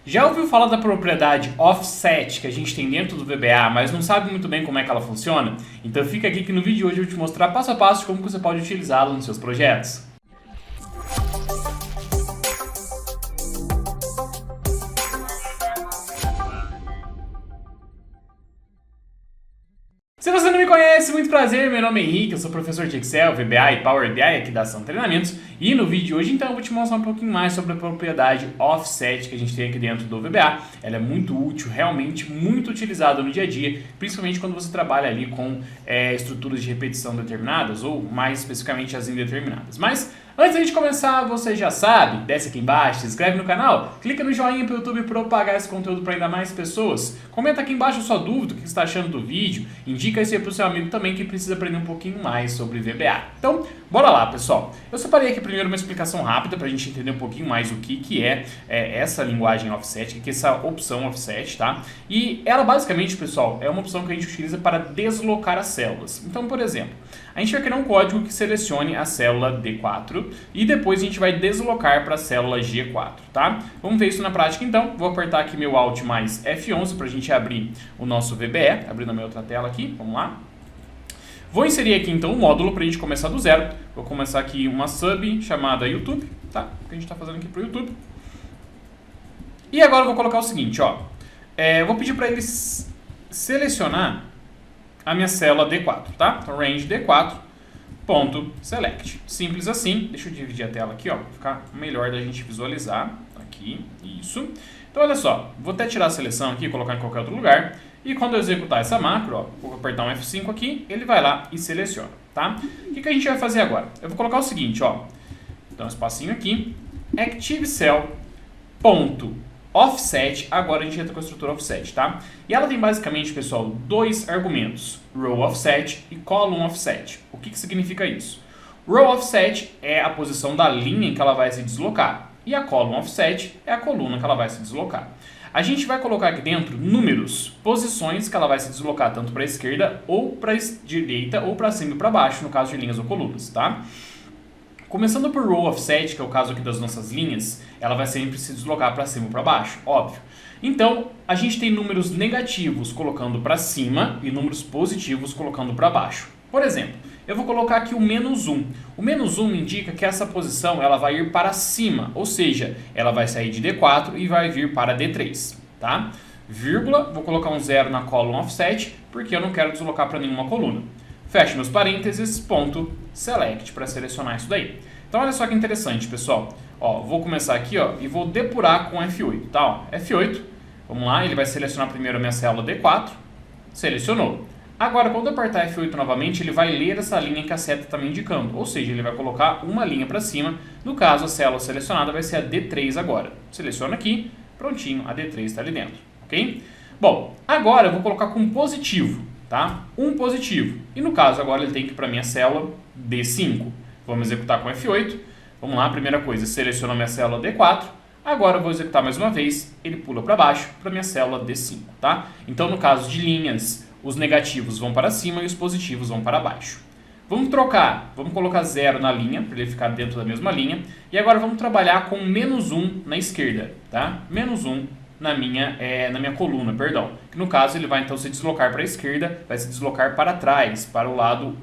Já ouviu falar da propriedade offset que a gente tem dentro do VBA, mas não sabe muito bem como é que ela funciona? Então fica aqui que no vídeo de hoje eu vou te mostrar passo a passo como você pode utilizá-la nos seus projetos. Se você não me conhece, muito prazer, meu nome é Henrique, eu sou professor de Excel, VBA e Power BI aqui da Ação Treinamentos. E no vídeo de hoje, então, eu vou te mostrar um pouquinho mais sobre a propriedade offset que a gente tem aqui dentro do VBA. Ela é muito útil, realmente muito utilizada no dia a dia, principalmente quando você trabalha ali com estruturas de repetição determinadas ou mais especificamente as indeterminadas. Mas antes da gente começar, você já sabe, desce aqui embaixo, se inscreve no canal, clica no joinha pro YouTube para propagar esse conteúdo para ainda mais pessoas. Comenta aqui embaixo a sua dúvida, o que você está achando do vídeo, indica esse aí pro seu amigo também que precisa aprender um pouquinho mais sobre VBA. Então, bora lá, pessoal. Eu separei aqui primeiro uma explicação rápida para a gente entender um pouquinho mais o que é essa linguagem offset, que é essa opção offset, tá? E ela basicamente, pessoal, é uma opção que a gente utiliza para deslocar as células. Então, por exemplo, a gente vai criar um código que selecione a célula D4 e depois a gente vai deslocar para a célula G4, tá? Vamos ver isso na prática então. Vou apertar aqui meu Alt mais F11 para a gente abrir o nosso VBE, abrindo a minha outra tela aqui, vamos lá. Vou inserir aqui então um módulo para a gente começar do zero. Vou começar aqui uma sub chamada YouTube, tá? O que a gente está fazendo aqui para o YouTube. E agora eu vou colocar o seguinte, ó. Eu vou pedir para ele selecionar a minha célula D4, tá? Então, range D4, ponto select. Simples assim. Deixa eu dividir a tela aqui, ó, para ficar melhor da gente visualizar. Aqui, isso. Então, olha só, vou até tirar a seleção aqui e colocar em qualquer outro lugar. E quando eu executar essa macro, ó, vou apertar um F5 aqui, ele vai lá e seleciona, tá? O que a gente vai fazer agora? Eu vou colocar o seguinte, ó. Então, um espacinho aqui, active cell, ponto offset, agora a gente entra com a estrutura offset, tá? E ela tem basicamente, pessoal, dois argumentos, row offset e column offset. O que significa isso? Row offset é a posição da linha em que ela vai se deslocar e a column offset é a coluna que ela vai se deslocar. A gente vai colocar aqui dentro números, posições que ela vai se deslocar tanto para a esquerda ou para a direita ou para cima e para baixo, no caso de linhas ou colunas, tá? Começando por row offset, que é o caso aqui das nossas linhas, ela vai sempre se deslocar para cima ou para baixo, óbvio. Então, a gente tem números negativos colocando para cima e números positivos colocando para baixo. Por exemplo, eu vou colocar aqui o menos 1. O menos 1 indica que essa posição ela vai ir para cima, ou seja, ela vai sair de D4 e vai vir para D3, tá? Vírgula, vou colocar um 0 na column offset, porque eu não quero deslocar para nenhuma coluna. Fecho meus parênteses, ponto select para selecionar isso daí. Então olha só que interessante, pessoal. Ó, vou começar aqui, ó, e vou depurar com F8, tá? Ó, F8, vamos lá, ele vai selecionar primeiro a minha célula D4, selecionou. Agora, quando eu apertar F8 novamente, ele vai ler essa linha que a seta está me indicando, ou seja, ele vai colocar uma linha para cima. No caso, a célula selecionada vai ser a D3 agora. Seleciona aqui, prontinho, a D3 está ali dentro, ok? Bom, agora eu vou colocar com positivo, tá? Um positivo. E no caso, agora ele tem que ir para a minha célula D5. Vamos executar com F8. Vamos lá, primeira coisa, seleciona a minha célula D4. Agora eu vou executar mais uma vez, ele pula para baixo para a minha célula D5, tá? Então, no caso de linhas, os negativos vão para cima e os positivos vão para baixo. Vamos trocar, vamos colocar 0 na linha, para ele ficar dentro da mesma linha. E agora vamos trabalhar com menos 1 na esquerda, tá? Menos 1 na minha coluna, perdão. Que no caso ele vai então se deslocar para a esquerda, vai se deslocar para trás, para o lado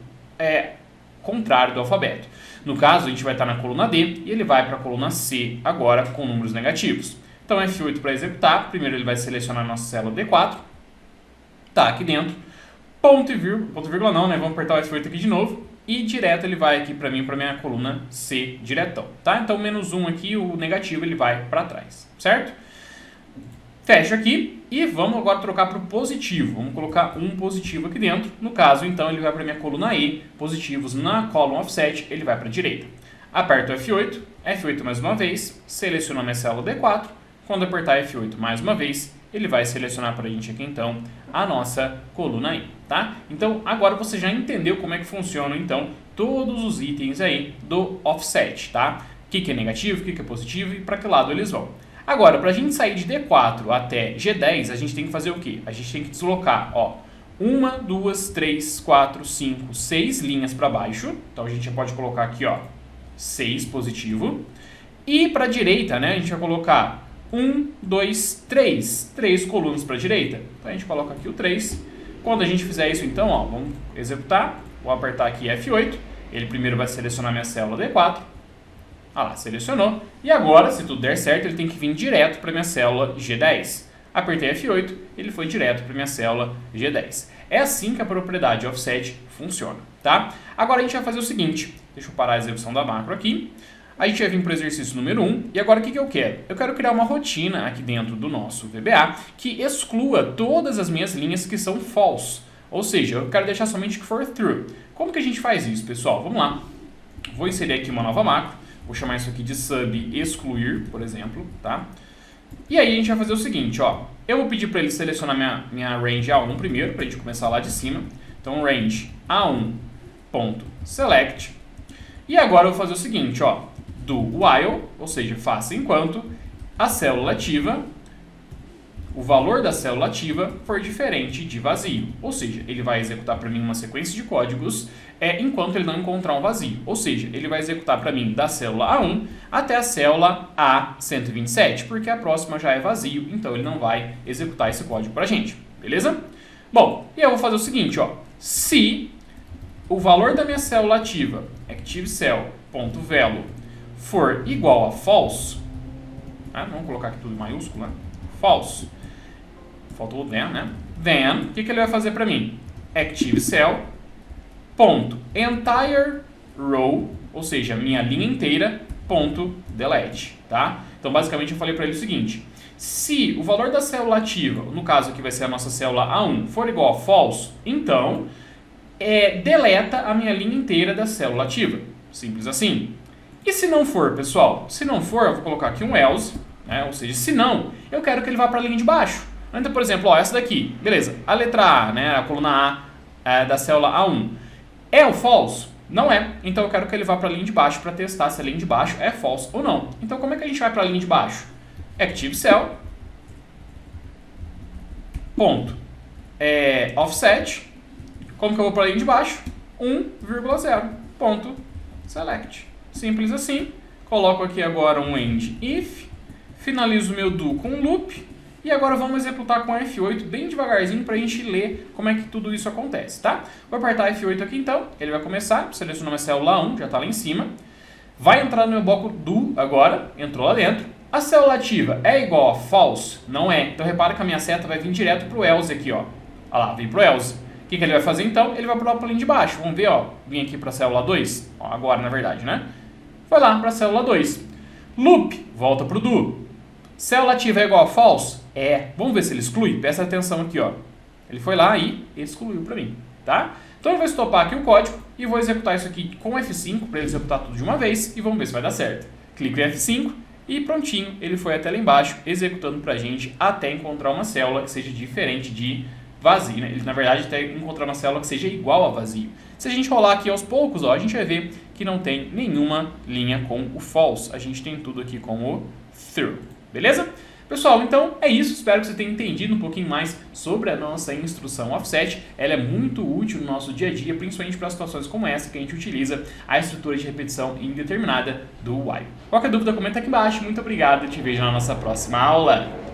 contrário do alfabeto. No caso, a gente vai estar na coluna D e ele vai para a coluna C agora com números negativos. Então F8 para executar, primeiro ele vai selecionar a nossa célula D4. Tá aqui dentro, ponto e vírgula não, né? Vamos apertar o F8 aqui de novo e direto ele vai aqui para mim, para minha coluna C diretão, tá? Então menos 1 aqui, o negativo ele vai para trás, certo? Fecha aqui e vamos agora trocar para o positivo. Vamos colocar um positivo aqui dentro. No caso, então, ele vai para minha coluna E, positivos na column offset, ele vai para a direita. Aperto o F8, F8 mais uma vez, seleciono a minha célula D4. Quando apertar F8 mais uma vez, ele vai selecionar para a gente aqui, então, a nossa coluna I, tá? Então, agora você já entendeu como é que funcionam, então, todos os itens aí do offset, tá? O que é negativo, o que é positivo e para que lado eles vão. Agora, para a gente sair de D4 até G10, a gente tem que fazer o quê? A gente tem que deslocar, ó, 1, 2, 3, 4, 5, 6 linhas para baixo. Então, a gente já pode colocar aqui, ó, 6 positivo. E para a direita, né, a gente vai colocar 1, 2, 3. 3 colunas para a direita. Então a gente coloca aqui o 3. Quando a gente fizer isso, então, ó, vamos executar. Vou apertar aqui F8. Ele primeiro vai selecionar minha célula D4. Ah lá, selecionou. E agora, se tudo der certo, ele tem que vir direto para minha célula G10. Apertei F8, ele foi direto para minha célula G10. É assim que a propriedade offset funciona, tá? Agora a gente vai fazer o seguinte, deixa eu parar a execução da macro aqui. A gente vai vir para o exercício número 1, e agora o que eu quero? Eu quero criar uma rotina aqui dentro do nosso VBA que exclua todas as minhas linhas que são false. Ou seja, eu quero deixar somente que for true. Como que a gente faz isso, pessoal? Vamos lá. Vou inserir aqui uma nova macro. Vou chamar isso aqui de sub excluir, por exemplo, tá? E aí a gente vai fazer o seguinte, ó. Eu vou pedir para ele selecionar minha range A1 primeiro, para a gente começar lá de cima. Então, range A1.select. E agora eu vou fazer o seguinte, ó. Do while, ou seja, faça enquanto a célula ativa, o valor da célula ativa for diferente de vazio. Ou seja, ele vai executar para mim uma sequência de códigos enquanto ele não encontrar um vazio. Ou seja, ele vai executar para mim da célula A1 até a célula A127, porque a próxima já é vazio, então ele não vai executar esse código para a gente. Beleza? Bom, e eu vou fazer o seguinte, ó. Se o valor da minha célula ativa, ActiveCell.value, for igual a false, vamos colocar aqui tudo em maiúsculo, né? False. Faltou o then, né? Then, o que ele vai fazer para mim? ActiveCell.entire row, ou seja, minha linha inteira, .delete, tá? Então, basicamente, eu falei para ele o seguinte. Se o valor da célula ativa, no caso aqui vai ser a nossa célula A1, for igual a false, então, deleta a minha linha inteira da célula ativa. Simples assim. E se não for, pessoal? Se não for, eu vou colocar aqui um else, né? Ou seja, se não, eu quero que ele vá para a linha de baixo. Então, por exemplo, ó, essa daqui, beleza, a letra A, né, a coluna A da célula A1, é o false? Não é. Então eu quero que ele vá para a linha de baixo para testar se a linha de baixo é false ou não. Então como é que a gente vai para a linha de baixo? ActiveCell, offset, como que eu vou para a linha de baixo? 1,0, select. Simples assim. Coloco aqui agora um end if, finalizo o meu do com um loop, e agora vamos executar com F8 bem devagarzinho para a gente ler como é que tudo isso acontece, tá? Vou apertar F8 aqui então, ele vai começar, seleciono minha célula 1, já está lá em cima, vai entrar no meu bloco do agora, entrou lá dentro, a célula ativa é igual a false? Não é, então repara que a minha seta vai vir direto para o else aqui, ó, olha lá, vem para o else. O que ele vai fazer então? Ele vai para a linha de baixo, vamos ver, ó, vim aqui para a célula 2, ó, agora na verdade, né? Foi lá para a célula 2. Loop, volta para o do. Célula ativa é igual a false? É. Vamos ver se ele exclui? Presta atenção aqui, ó. Ele foi lá e excluiu para mim, tá? Então eu vou estopar aqui o código e vou executar isso aqui com F5 para ele executar tudo de uma vez e vamos ver se vai dar certo. Clico em F5 e prontinho, ele foi até lá embaixo executando para a gente até encontrar uma célula que seja diferente de vazio, né? Ele, na verdade, até encontrar uma célula que seja igual a vazio. Se a gente rolar aqui aos poucos, ó, a gente vai ver que não tem nenhuma linha com o false. A gente tem tudo aqui com o true. Beleza? Pessoal, então é isso. Espero que você tenha entendido um pouquinho mais sobre a nossa instrução offset. Ela é muito útil no nosso dia a dia, principalmente para situações como essa que a gente utiliza a estrutura de repetição indeterminada do while. Qualquer dúvida, comenta aqui embaixo. Muito obrigado e te vejo na nossa próxima aula.